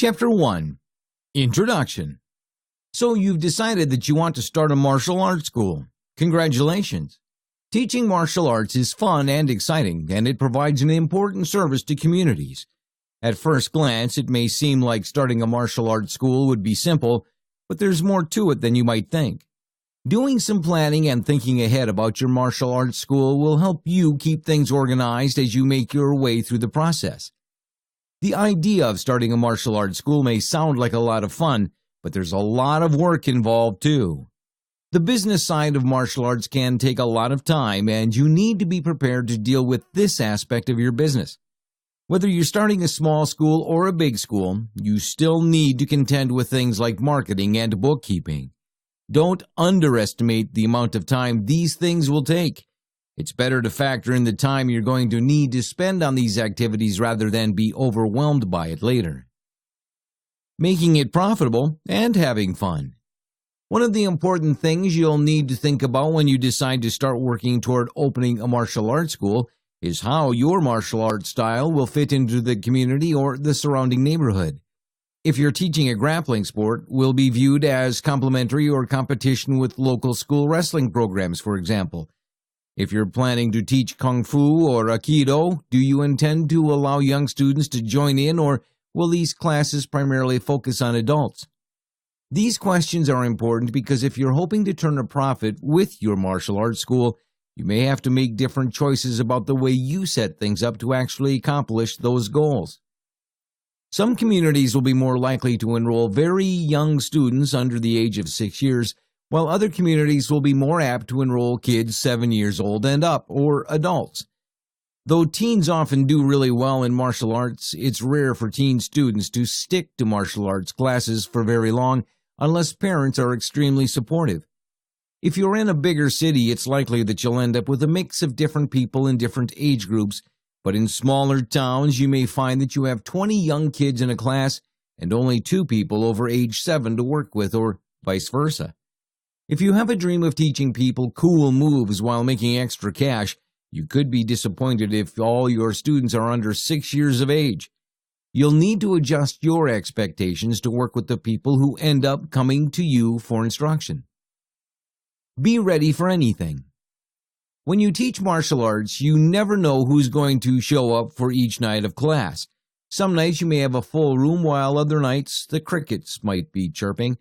Chapter 1. Introduction. So you've decided that you want to start a martial arts school. Congratulations. Teaching martial arts is fun and exciting, and it provides an important service to communities. At first glance, it may seem like starting a martial arts school would be simple, but there's more to it than you might think. Doing some planning and thinking ahead about your martial arts school will help you keep things organized as you make your way through the process. The idea of starting a martial arts school may sound like a lot of fun, but there's a lot of work involved too. The business side of martial arts can take a lot of time, and you need to be prepared to deal with this aspect of your business. Whether you're starting a small school or a big school, you still need to contend with things like marketing and bookkeeping. Don't underestimate the amount of time these things will take. It's better to factor in the time you're going to need to spend on these activities rather than be overwhelmed by it later. Making it profitable and having fun. One of the important things you'll need to think about when you decide to start working toward opening a martial arts school is how your martial arts style will fit into the community or the surrounding neighborhood. If you're teaching a grappling sport, will be viewed as complementary or competition with local school wrestling programs, for example. If you're planning to teach Kung Fu or Aikido, do you intend to allow young students to join in, or will these classes primarily focus on adults? These questions are important because if you're hoping to turn a profit with your martial arts school, you may have to make different choices about the way you set things up to actually accomplish those goals. Some communities will be more likely to enroll very young students under the age of 6 years, while other communities will be more apt to enroll kids 7 years old and up, or adults. Though teens often do really well in martial arts, it's rare for teen students to stick to martial arts classes for very long unless parents are extremely supportive. If you're in a bigger city, it's likely that you'll end up with a mix of different people in different age groups, but in smaller towns you may find that you have 20 young kids in a class and only 2 people over age 7 to work with, or vice versa. If you have a dream of teaching people cool moves while making extra cash, you could be disappointed if all your students are under 6 years of age. You'll need to adjust your expectations to work with the people who end up coming to you for instruction. Be ready for anything. When you teach martial arts, you never know who's going to show up for each night of class. Some nights you may have a full room, while other nights the crickets might be chirping.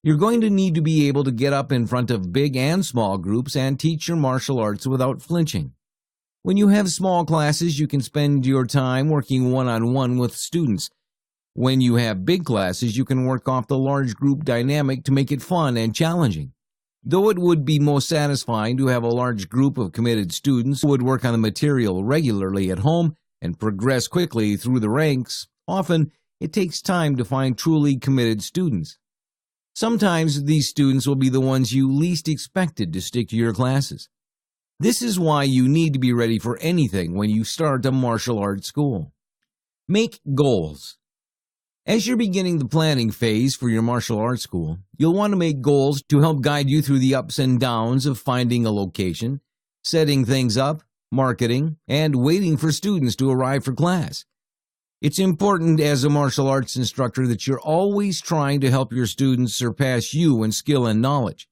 You're going to need to be able to get up in front of big and small groups and teach your martial arts without flinching. When you have small classes, you can spend your time working one-on-one with students. When you have big classes, you can work off the large group dynamic to make it fun and challenging. Though it would be most satisfying to have a large group of committed students who would work on the material regularly at home and progress quickly through the ranks, often it takes time to find truly committed students. Sometimes these students will be the ones you least expected to stick to your classes. This is why you need to be ready for anything when you start a martial arts school. Make goals. As you're beginning the planning phase for your martial arts school, you'll want to make goals to help guide you through the ups and downs of finding a location, setting things up, marketing, and waiting for students to arrive for class. It's important as a martial arts instructor that you're always trying to help your students surpass you in skill and knowledge.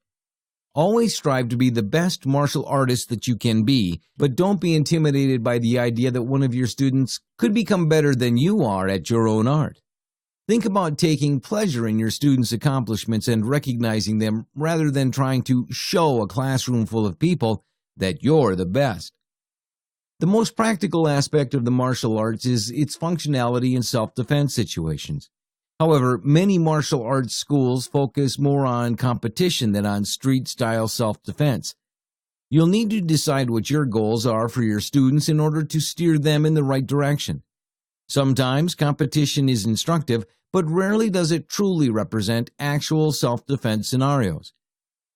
Always strive to be the best martial artist that you can be, but don't be intimidated by the idea that one of your students could become better than you are at your own art. Think about taking pleasure in your students' accomplishments and recognizing them rather than trying to show a classroom full of people that you're the best. The most practical aspect of the martial arts is its functionality in self-defense situations. However, many martial arts schools focus more on competition than on street-style self-defense. You'll need to decide what your goals are for your students in order to steer them in the right direction. Sometimes competition is instructive, but rarely does it truly represent actual self-defense scenarios.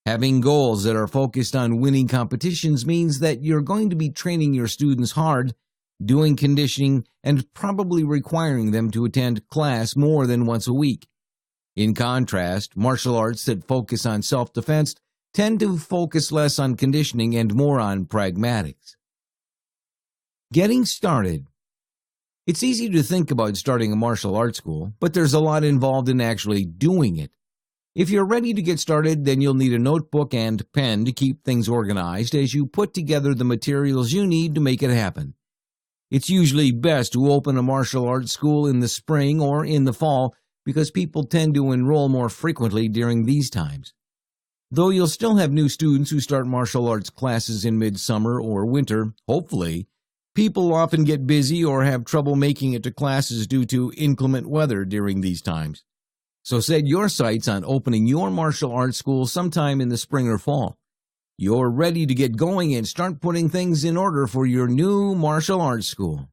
Having goals that are focused on winning competitions means that you're going to be training your students hard, doing conditioning, and probably requiring them to attend class more than once a week. In contrast, martial arts that focus on self-defense tend to focus less on conditioning and more on pragmatics. Getting started. It's easy to think about starting a martial arts school, but there's a lot involved in actually doing it. If you're ready to get started, then you'll need a notebook and pen to keep things organized as you put together the materials you need to make it happen. It's usually best to open a martial arts school in the spring or in the fall because people tend to enroll more frequently during these times. Though you'll still have new students who start martial arts classes in midsummer or winter, hopefully, people often get busy or have trouble making it to classes due to inclement weather during these times. So set your sights on opening your martial arts school sometime in the spring or fall. You're ready to get going and start putting things in order for your new martial arts school.